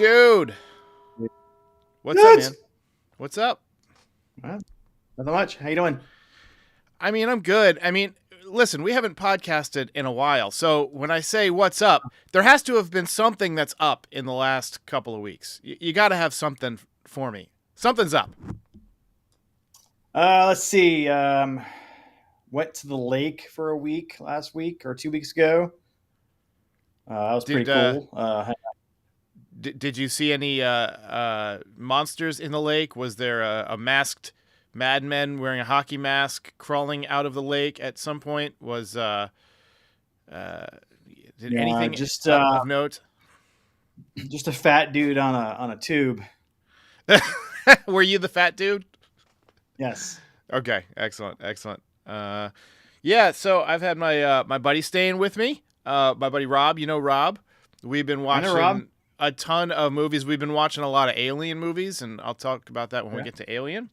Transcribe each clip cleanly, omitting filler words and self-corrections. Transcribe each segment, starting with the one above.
Dude, what's up, Nuts. man? What's up? Well, nothing much. How you doing? I mean, I'm good. I mean, listen, we haven't podcasted in a while. So when I say what's up, there has to have been something that's up in the last couple of weeks. You got to have something for me. Something's up. Let's see. Went to the lake for a week last week or 2 weeks ago. That was Did pretty cool. did you see any monsters in the lake? Was there a masked madman wearing a hockey mask crawling out of the lake at some point? Uh, did Yeah, anything of note? just a fat dude on a tube. Were you the fat dude? Yes. Okay, excellent. Yeah. So I've had my buddy staying with me. My buddy Rob. You know Rob. We've been I know, Rob. watching a ton of movies. We've been watching a lot of Alien movies, and I'll talk about that when we Yeah. get to Alien.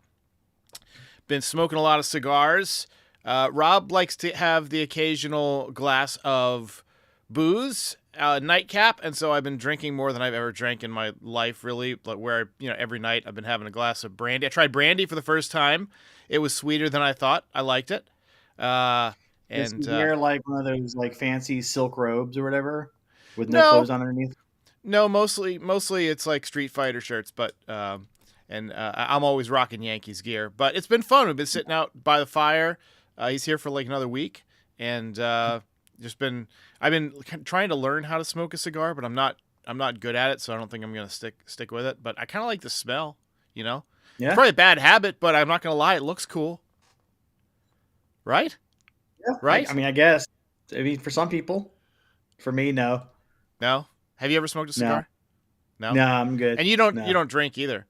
Been smoking a lot of cigars. Rob likes to have the occasional glass of booze, nightcap, and so I've been drinking more than I've ever drank in my life. Really, like where every night I've been having a glass of brandy. I tried brandy for the first time. It was sweeter than I thought. I liked it. Uh, Does he and wear like one of those like fancy silk robes or whatever with no no, clothes on underneath? no, mostly it's like Street Fighter shirts, but I'm always rocking Yankees gear. But it's been fun. We've been sitting out by the fire. He's here for like another week, and I've been trying to learn how to smoke a cigar, but I'm not good at it, so I don't think I'm gonna stick with it. But I kind of like the smell. It's Yeah. probably a bad habit, but I'm not gonna lie, it looks cool, right? Yeah. Right? I mean, I guess. I mean, for some people. For me, no. No? Have you ever smoked a No. cigar? No. No, I'm good. And you don't No. drink either.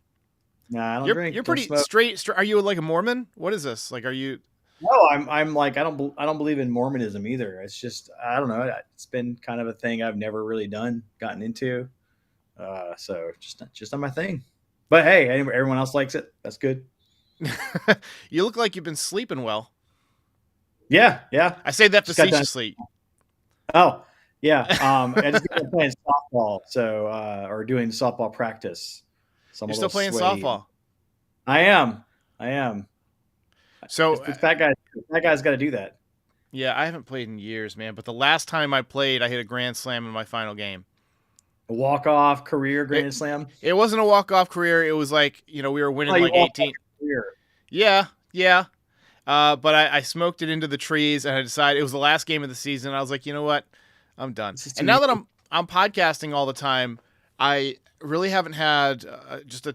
No, I don't You're drink. Don't pretty smoke. straight. Are you like a Mormon? What is this? Like, are you? No, I'm like I don't believe in Mormonism either. It's just I don't know. It's been kind of a thing I've never really gotten into. So just not my thing. But hey, everyone else likes it. That's good. You look like you've been sleeping well. Yeah, yeah. I say that Just got done. facetiously. Oh, yeah. I just got done playing softball, so or doing softball practice. So I'm You're a still little playing sweaty. softball. I am. I am. So, The fat guy's got to do that. yeah, I haven't played in years, man. But the last time I played, I hit a grand slam in my final game. A walk-off career It, grand slam. it wasn't a walk-off career. It was like, we were Oh, winning you like walked off 18. your career. Yeah. But I smoked it into the trees, and I decided it was the last game of the season. I was like, you know what? I'm done. This is And too now that easy. I'm podcasting all the time, I really haven't had just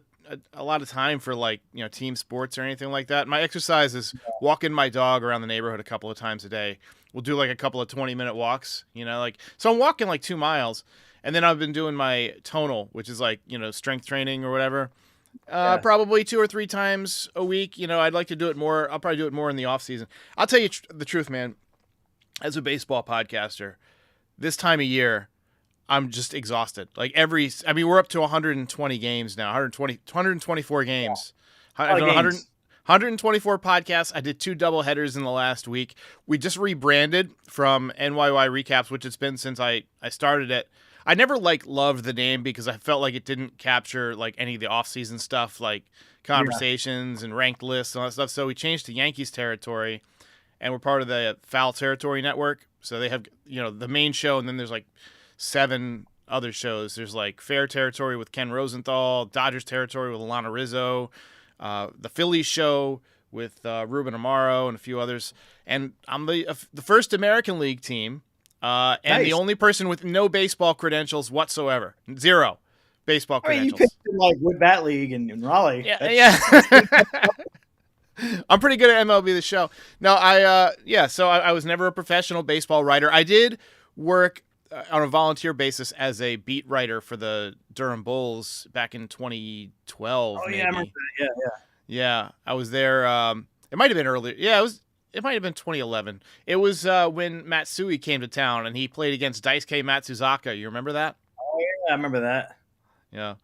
a lot of time for like team sports or anything like that. My exercise is walking my dog around the neighborhood a couple of times a day. We'll do like a couple of 20-minute walks. Like so I'm walking like 2 miles, and then I've been doing my tonal, which is like strength training or whatever. Yes. Probably 2 or 3 times a week. I'd like to do it more. I'll probably do it more in the off season. I'll tell you the truth, man. As a baseball podcaster, this time of year, I'm just exhausted. Like we're up to 120 games now, 124 games. A I've lot done of 100, games. 124 podcasts. I did 2 double headers in the last week. We just rebranded from NYY Recaps, which it's been since I started it. I never loved the name because I felt like it didn't capture like any of the off-season stuff, like conversations and ranked lists and all that stuff. So we changed to Yankees territory, and we're part of the Foul Territory Network. So they have the main show, and then there's like 7 other shows. There's like Fair Territory with Ken Rosenthal, Dodgers Territory with Alana Rizzo, the Phillies show with Ruben Amaro and a few others. And I'm the first American League team. And Nice. the only person with no baseball credentials whatsoever. 0 baseball I mean, you credentials. pitched in like Wood Bat League in Raleigh. Yeah, That's- yeah. I'm pretty good at MLB The Show. No, so I was never a professional baseball writer. I did work on a volunteer basis as a beat writer for the Durham Bulls back in 2012. Oh maybe. yeah, I remember that. Yeah. Yeah, I was there. It might have been earlier. Yeah, it might have been 2011. It was when Matsui came to town and he played against Daisuke Matsuzaka. You remember that? Oh yeah, I remember that. Yeah.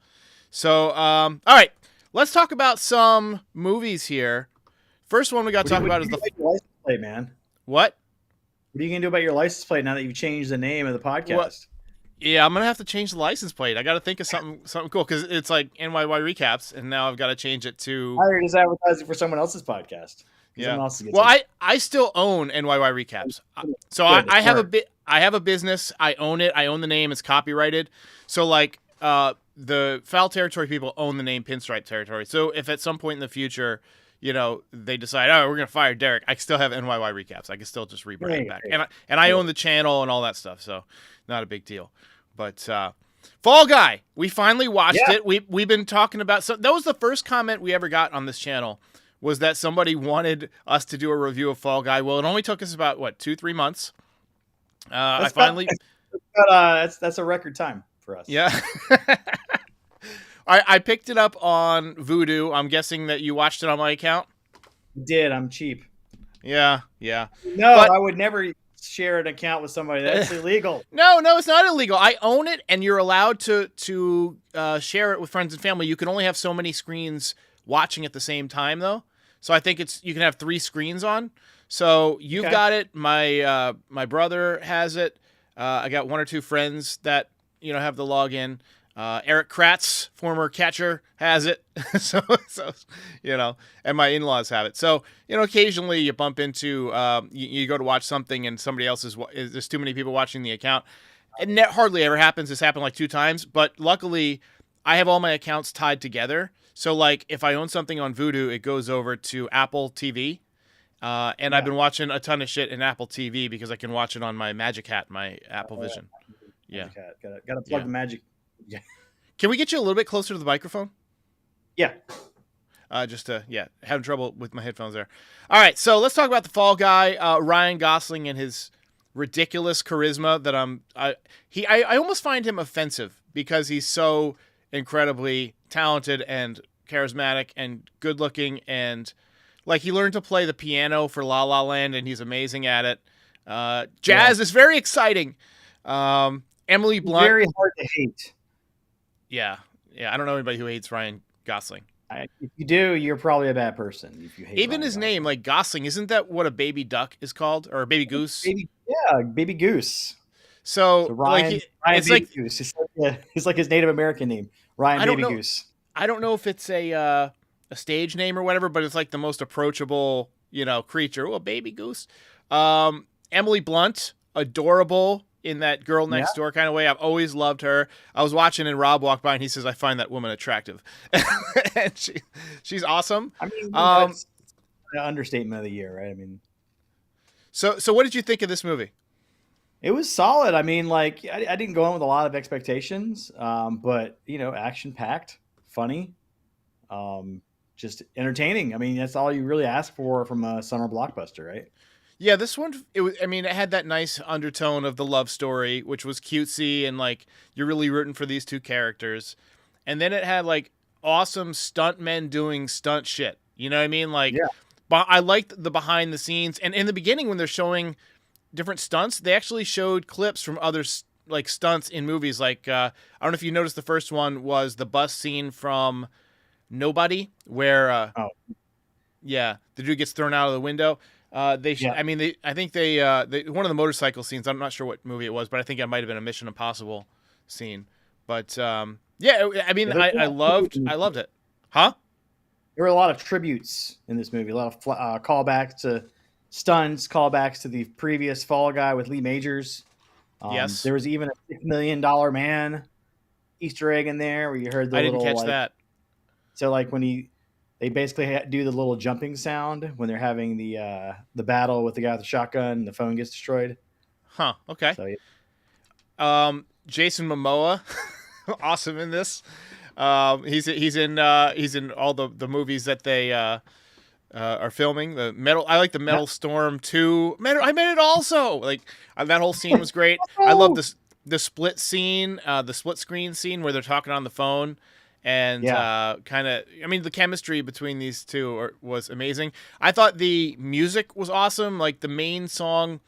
So, all right, let's talk about some movies here. First one we got to talk about is the license plate, man. what? What are you gonna do about your license plate now that you've changed the name of the podcast? Yeah, I'm gonna have to change the license plate. I got to think of something cool because it's like NYY recaps, and now I've got to change it to Either just advertising for someone else's podcast because yeah. someone else gets Well, it. I still own NYY recaps, so Good, I have smart. I have a business. I own it. I own the name. It's copyrighted. So like the Foul Territory people own the name Pinstripe Territory. So if at some point in the future, they decide, oh, we're gonna fire Derek, I can still have NYY recaps. I can still just rebrand back, and I own the channel and all that stuff. So not a big deal. But Fall Guy, we finally watched it. We've been talking about. So that was the first comment we ever got on this channel, was that somebody wanted us to do a review of Fall Guy. Well, it only took us about 2-3 months. I finally. That's a record time for us. Yeah. I picked it up on Vudu. I'm guessing that you watched it on my account. Did I'm cheap? Yeah. No, I would never share an account with somebody. That's illegal. No, it's not illegal. I own it, and you're allowed to share it with friends and family. You can only have so many screens watching at the same time, though. So I think you can have 3 screens on. So you've got it. My brother has it. I got 1 or 2 friends that have the login. Eric Kratz, former catcher, has it. so and my in-laws have it. So occasionally you bump into you go to watch something and somebody else there's too many people watching the account. And that hardly ever happens. It's happened like 2 times, but luckily I have all my accounts tied together. So like if I own something on Vudu, it goes over to Apple TV. And I've been watching a ton of shit in Apple TV because I can watch it on my Magic Hat, my Apple Vision. Yeah. Gotta plug the Magic. Yeah. Can we get you a little bit closer to the microphone? Yeah. Having trouble with my headphones there. All right, so let's talk about the Fall Guy, Ryan Gosling and his ridiculous charisma that I almost find him offensive because he's so incredibly talented and charismatic and good looking, and like he learned to play the piano for La La Land and he's amazing at it. Jazz is very exciting. Emily Blunt, very hard to hate. Yeah. I don't know anybody who hates Ryan Gosling. If you do, you're probably a bad person. If you hate even his name, like Gosling, isn't that what a baby duck is called, or a baby goose? Baby goose. So Ryan it's Baby like Goose. It's like his Native American name, Ryan Baby Goose. I don't know if it's a stage name or whatever, but it's like the most approachable, creature. Oh, a baby goose. Emily Blunt, adorable in that girl next door kind of way. I've always loved her. I was watching and Rob walked by and he says, I find that woman attractive. And she's awesome. I mean, that's an understatement of the year, right? I mean, so what did you think of this movie? It was solid. I mean, like I didn't go in with a lot of expectations, but action packed, funny, just entertaining. I mean, that's all you really ask for from a summer blockbuster, right? Yeah, this one, it had that nice undertone of the love story, which was cutesy and like you're really rooting for these 2 characters. And then it had like awesome stuntmen doing stunt shit. You know what I mean? Like, I liked the behind the scenes. And in the beginning, when they're showing different stunts, they actually showed clips from other like stunts in movies. Like, I don't know if you noticed, the first one was the bus scene from Nobody, where, the dude gets thrown out of the window. I think they one of the motorcycle scenes, I'm not sure what movie it was, but I think it might have been a Mission Impossible scene. But I loved it. Huh? There were a lot of tributes in this movie, a lot of callbacks to stunts, callbacks to the previous Fall Guy with Lee Majors. Yes. There was even a $6 million man Easter egg in there where you heard I didn't catch that. So like when they basically do the little jumping sound when they're having the battle with the guy with the shotgun and the phone gets destroyed. Huh. Okay. So, yeah. Jason Momoa, awesome in this. He's in all the movies that they are filming. The Metal. I like the Metal Storm 2. I made it also. Like that whole scene was great. I love the split scene, the split screen scene where they're talking on the phone. And the chemistry between these 2 was amazing. I thought the music was awesome. Like the main song,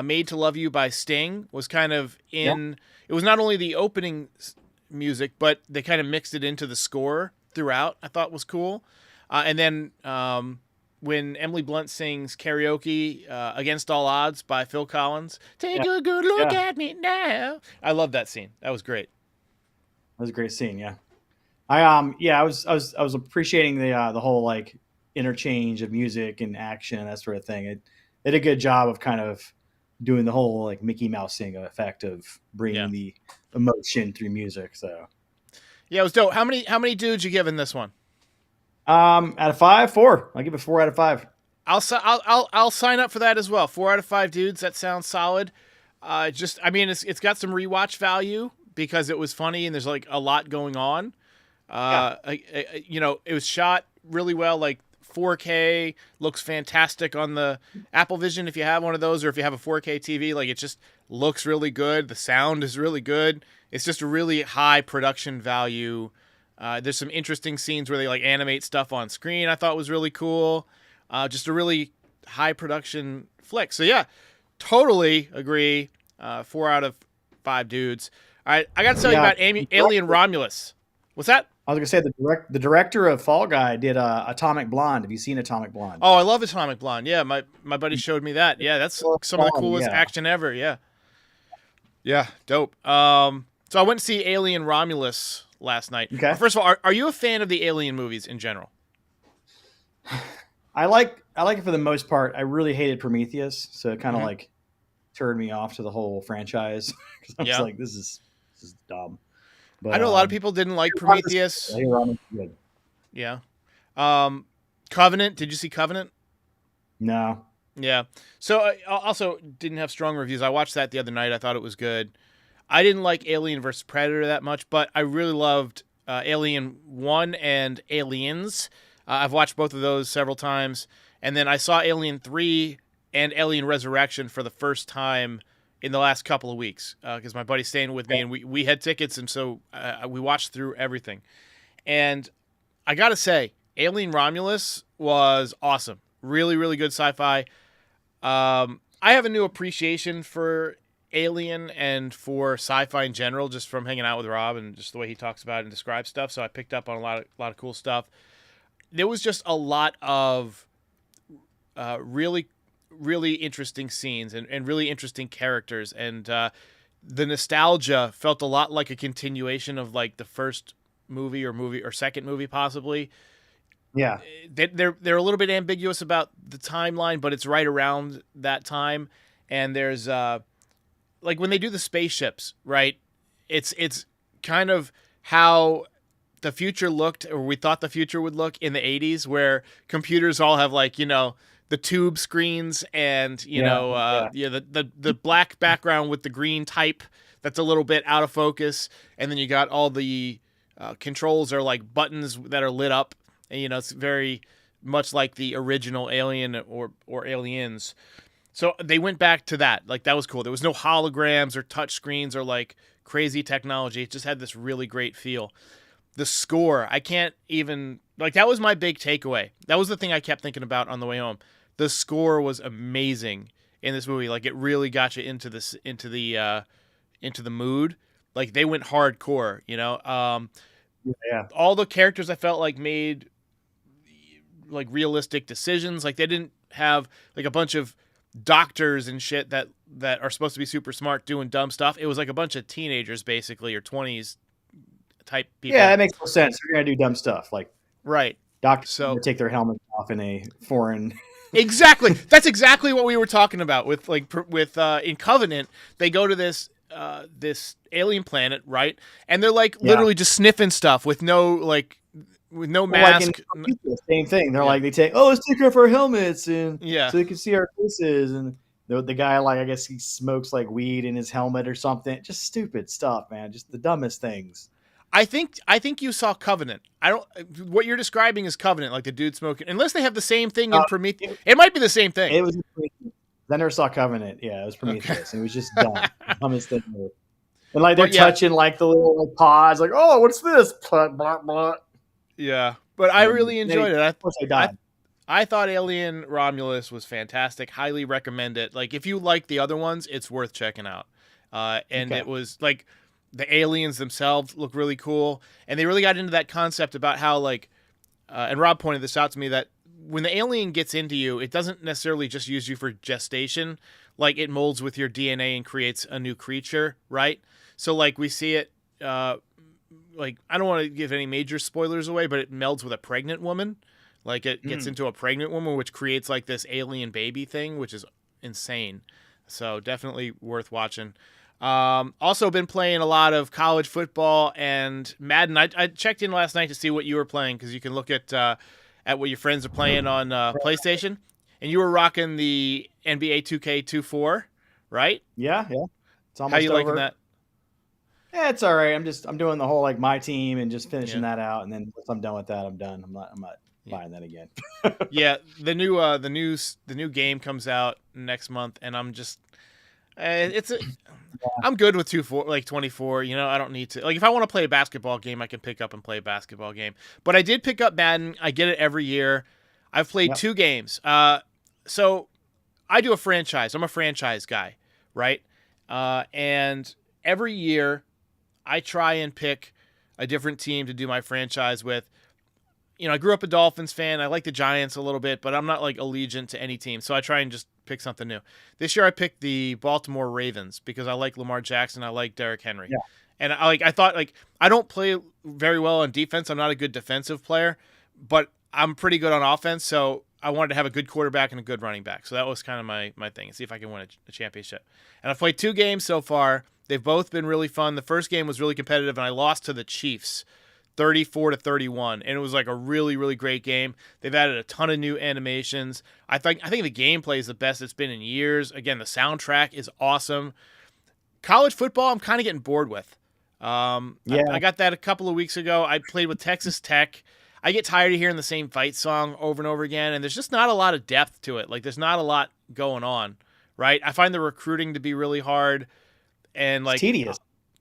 Made to Love You by Sting, was kind of in... It was not only the opening music, but they kind of mixed it into the score throughout. I thought was cool. And then when Emily Blunt sings karaoke "Against All Odds" by Phil Collins. Take Yeah, a good look yeah, at me now. I love that scene. That was great. that was a great scene. Yeah, yeah, I was appreciating the whole like interchange of music and action and that sort of thing. It did a good job of kind of doing the whole like Mickey Mousing effect of Yeah, bringing the emotion through music. So, yeah, it was dope. How many dudes you giving this one? out of five, four. I'll give it 4 out of 5. I'll sign up for that as well. 4 out of 5 dudes. That sounds solid. I mean, it's got some rewatch value because it was funny and there's like a lot going on. Yeah, It was shot really well, like 4K, looks fantastic on the Apple Vision if you have one of those, or if you have a 4K TV, like it just looks really good. The sound is really good. It's just a really high production value. There's some interesting scenes where they like animate stuff on screen. I thought was really cool. Just a really high production flick. So yeah, totally agree. 4 out of 5 dudes. All right, I got to tell you yeah. about Alien Romulus. What's that? I was gonna say the director of Fall Guy did Atomic Blonde. Have you seen Atomic Blonde? Oh, I love Atomic Blonde. Yeah, my buddy showed me that. Yeah, that's So some of the fun, coolest yeah. action ever. Yeah. Yeah, dope. So I went to see Alien Romulus last night. Okay. First of all, are you a fan of the Alien movies in general? I like it for the most part. I really hated Prometheus, so it kind of Hmm. like turned me off to the whole franchise because I was Yeah. like, this is dumb. I But know a lot of people didn't like Prometheus. good. Yeah. Um, Covenant. Did you see Covenant? No. Yeah. So I also didn't have strong reviews. I watched that the other night. I thought it was good. I didn't like Alien versus Predator that much, but I really loved Alien 1 and Aliens. I've watched both of those several times. And then I saw Alien 3 and Alien Resurrection for the first time in the last couple of weeks because my buddy's staying with me and we had tickets. And so we watched through everything. And I got to say, Alien Romulus was awesome. Really, really good sci-fi. I have a new appreciation for Alien and for sci-fi in general, just from hanging out with Rob and just the way he talks about it and describes stuff. So I picked up on a lot of cool stuff. There was just a lot of really, really interesting scenes and really interesting characters, and the nostalgia felt a lot like a continuation of like the first movie or second movie possibly. Yeah. They're a little bit ambiguous about the timeline, but it's right around that time. And there's like when they do the spaceships, right? It's kind of how the future looked, or we thought the future would look in the 80s, where computers all have like the tube screens and Yeah. the black background with the green type that's a little bit out of focus, and then you got all the controls are like buttons that are lit up. And, it's very much like the original Alien or Aliens. So they went back to that. Like, that was cool. There was no holograms or touch screens or, like, crazy technology. It just had this really great feel. The score, I can't even... Like, that was my big takeaway. That was the thing I kept thinking about on the way home. The score was amazing in this movie. Like, it really got you into the mood. Like, they went hardcore, Yeah. all the characters I felt like made like realistic decisions. Like they didn't have like a bunch of doctors and shit that are supposed to be super smart doing dumb stuff. It was like a bunch of teenagers basically, or 20s type people. Yeah, that makes no sense. They're gonna do dumb stuff like Right. doctors So take their helmets off in a foreign. exactly. That's exactly what we were talking about with in Covenant. They go to this alien planet, right? And they're like Yeah. literally just sniffing stuff with no Well, mask. like in Prometheus, same thing. They're Yeah. like let's take off our helmets and Yeah. so they can see our faces. And the guy, like, I guess he smokes like weed in his helmet or something. Just stupid stuff, man. Just the dumbest things. I think you saw Covenant. I don't. What you're describing is Covenant, like the dude smoking. Unless they have the same thing in Prometheus, it might be the same thing. It was Prometheus. I never saw Covenant. Yeah, it was Prometheus. It was just dumb. The dumbest thing ever. And like they're But yeah. touching like the little like pods, like, oh, what's this? Blah, blah, blah. Yeah, but I really enjoyed it. Of course, they died. I thought Alien Romulus was fantastic. Highly recommend it. Like if you like the other ones, it's worth checking out. And Okay. it was like the aliens themselves look really cool, and they really got into that concept about how like, and Rob pointed this out to me, that when the alien gets into you, it doesn't necessarily just use you for gestation. Like it molds with your DNA and creates a new creature, right? So like we see it. Like I don't want to give any major spoilers away, but it melds with a pregnant woman. Like it gets into a pregnant woman, which creates like this alien baby thing, which is insane. So definitely worth watching. Also been playing a lot of college football and Madden. I checked in last night to see what you were playing because you can look at what your friends are playing on PlayStation, and you were rocking the NBA 2K24, right? Yeah, yeah. It's How almost you over. liking that? Yeah, it's all right. I'm doing the whole like my team and just Yeah, finishing that out, and then once I'm done with that, I'm done. I'm not yeah, buying that again. yeah. The new game comes out next month, and I'm just it's a I'm good with 24. You know, I don't need to. Like, if I want to play a basketball game, I can pick up and play a basketball game. But I did pick up Madden. I get it every year. I've played Yep. 2 games. So I do a franchise. I'm a franchise guy, right? And every year I try and pick a different team to do my franchise with. You know, I grew up a Dolphins fan. I like the Giants a little bit, but I'm not like allegiant to any team. So I try and just pick something new. This year I picked the Baltimore Ravens because I like Lamar Jackson. I like Derrick Henry. Yeah. And I thought like I don't play very well on defense. I'm not a good defensive player, but I'm pretty good on offense. So I wanted to have a good quarterback and a good running back. So that was kind of my thing. And see if I can win a championship. And I've played 2 games so far. They've both been really fun. The first game was really competitive, and I lost to the Chiefs. 34-31, and it was like a really, really great game. They've added a ton of new animations. I think the gameplay is the best it's been in years. Again, the soundtrack is awesome. College football, I'm kind of getting bored with. Yeah. I got that a couple of weeks ago. I played with Texas Tech. I get tired of hearing the same fight song over and over again, and there's just not a lot of depth to it. Like, there's not a lot going on, right? I find the recruiting to be really hard, and It's like, tedious.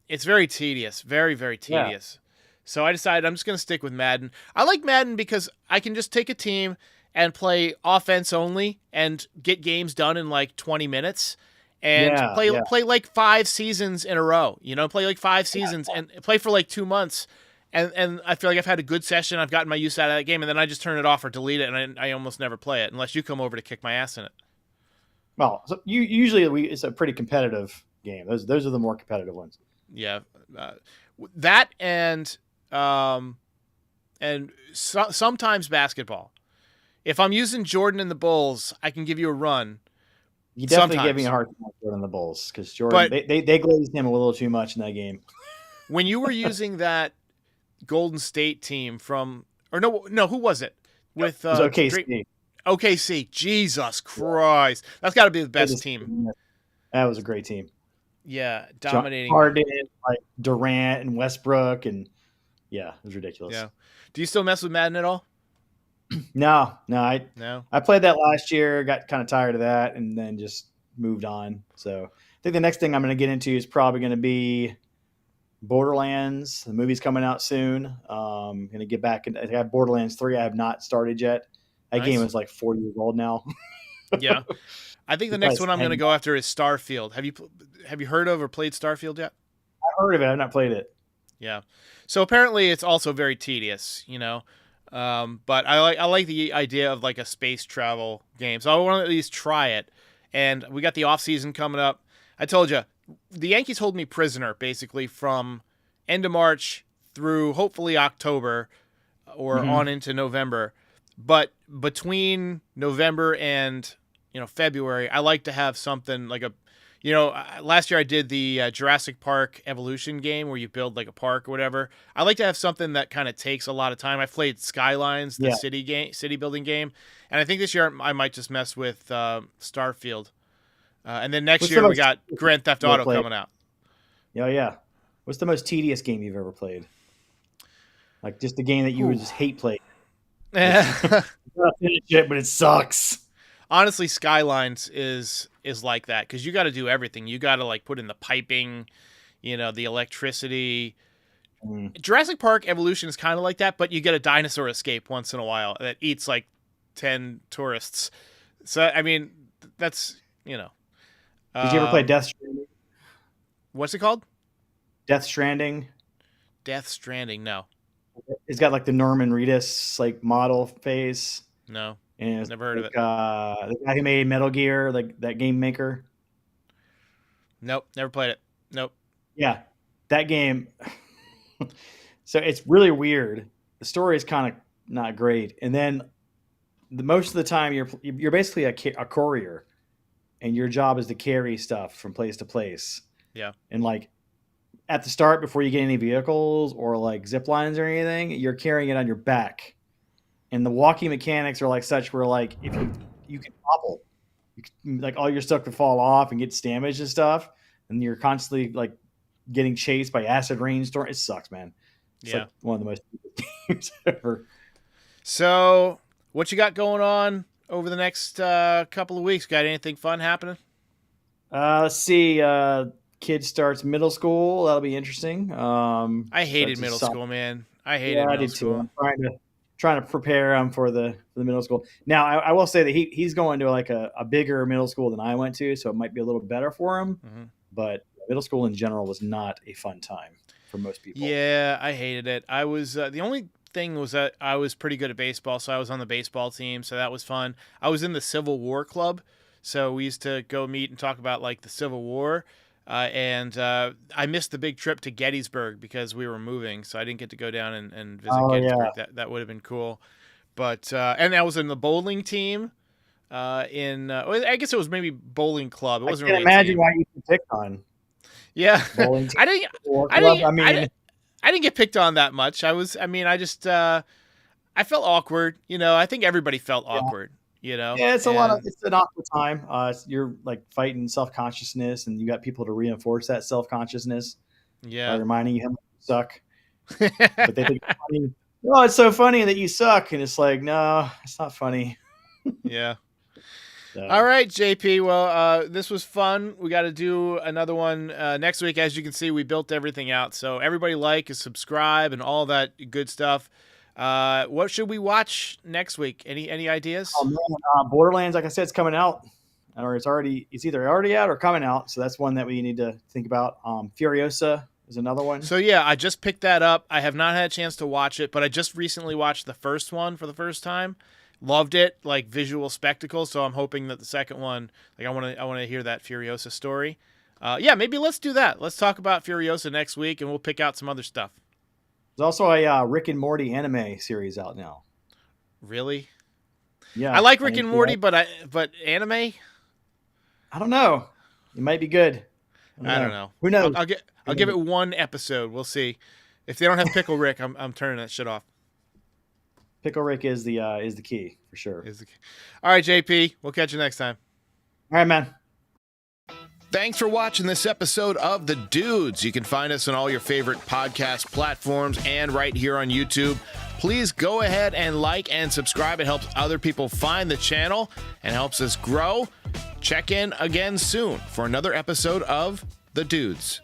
it's very tedious, very, very Yeah. tedious. So I decided I'm just going to stick with Madden. I like Madden because I can just take a team and play offense only and get games done in like 20 minutes and Yeah. play Yeah. play like 5 seasons in a row. You know, play like 5 seasons and play for like 2 months. And I feel like I've had a good session. I've gotten my use out of that game, and then I just turn it off or delete it, and I almost never play it unless you come over to kick my ass in it. Well, so it's a pretty competitive game. Those are the more competitive ones. Yeah, uh, that sometimes basketball. If I'm using Jordan and the Bulls, I can give you a run. You definitely give me Sometimes. a hard time with Jordan the Bulls because Jordan But they glazed him a little too much in that game. when you were using that Golden State team from, or no, who was it? With It was great OKC. OKC. Jesus Christ, that's got to be the best team. That was a great team. Yeah, John dominating. Harden, like Durant and Westbrook, and yeah, it was ridiculous. Yeah. Do you still mess with Madden at all? No, No. I played that last year, got kind of tired of that, and then just moved on. So I think the next thing I'm going to get into is probably going to be Borderlands. The movie's coming out soon. Going to get back. I have Borderlands 3. I have not started yet. That Nice. game is like 4 years old now. Yeah. I think the next one I'm going to go after is Starfield. Have you heard of or played Starfield yet? I heard of it. I've not played it. Yeah. So apparently it's also very tedious, you know. But I like the idea of like a space travel game. So I want to at least try it. And we got the off season coming up. I told you, the Yankees hold me prisoner basically from end of March through hopefully October or on into November. But between November and February, I like to have something like last year I did the Jurassic Park Evolution game where you build like a park or whatever. I like to have something that kind of takes a lot of time. I played Skylines, the city building game, and I think this year I might just mess with Starfield. And then next year we got Grand Theft Auto coming out. Yeah. What's the most tedious game you've ever played? Like just a game that you would just hate playing. Finish it, but it sucks. Honestly, Skylines is like that because you got to do everything. You got to like put in the piping, the electricity. Jurassic Park Evolution is kind of like that, but you get a dinosaur escape once in a while that eats like 10 tourists. So I mean, that's Did you ever play Death Stranding? What's it called? Death Stranding. Death Stranding. No. It's got like the Norman Reedus like model face. No. And it's Never heard of it. The guy who made Metal Gear, like that game maker. Nope, never played it. Nope. Yeah, that game. So it's really weird. The story is kind of not great, and then most of the time you're basically a courier, and your job is to carry stuff from place to place. Yeah. And like at the start, before you get any vehicles or like zip lines or anything, you're carrying it on your back. And the walking mechanics are like such where like if you can hobble, like all your stuff could fall off and get damaged and stuff, and you're constantly like getting chased by acid rainstorm. It sucks, man. It's like one of the most games ever. So, what you got going on over the next couple of weeks? Got anything fun happening? Let's see. Kid starts middle school. That'll be interesting. I hated middle school, man. I hated middle school. Too. I'm trying to prepare him for the middle school. Now, I will say that he's going to like a bigger middle school than I went to, so it might be a little better for him. Mm-hmm. But middle school in general was not a fun time for most people. Yeah, I hated it. I was the only thing was that I was pretty good at baseball, so I was on the baseball team, so that was fun. I was in the Civil War Club, so we used to go meet and talk about like the Civil War. And I missed the big trip to Gettysburg because we were moving, so I didn't get to go down and visit Gettysburg. Yeah. That would have been cool. But and I was in the bowling team. I guess it was maybe bowling club. It wasn't. I can't imagine why you get picked on. Yeah, bowling team. I didn't get picked on that much. I felt awkward. I think everybody felt awkward. Yeah, it's an awkward time. You're like fighting self-consciousness, and you got people to reinforce that self-consciousness. Yeah, by reminding you how much you suck. But they think it's funny. Oh, it's so funny that you suck, and it's like, no, it's not funny. Yeah. So. All right, JP. Well, this was fun. We got to do another one next week. As you can see, we built everything out. So everybody like and subscribe and all that good stuff. What should we watch next week? Any ideas? Oh, man, Borderlands, like I said, it's coming out, or it's either already out or coming out. So that's one that we need to think about. Furiosa is another one. So yeah, I just picked that up. I have not had a chance to watch it, but I just recently watched the first one for the first time. Loved it, like visual spectacle. So I'm hoping that the second one, like I want to hear that Furiosa story. Yeah, maybe let's do that. Let's talk about Furiosa next week, and we'll pick out some other stuff. There's also a Rick and Morty anime series out now. Really? Yeah. I like Rick and Morty, but anime? I don't know. It might be good. I don't know. Who knows? I'll give it one episode. We'll see. If they don't have Pickle Rick, I'm turning that shit off. Pickle Rick is the key for sure. All right, JP. We'll catch you next time. All right, man. Thanks for watching this episode of The Dudes. You can find us on all your favorite podcast platforms and right here on YouTube. Please go ahead and like and subscribe. It helps other people find the channel and helps us grow. Check in again soon for another episode of The Dudes.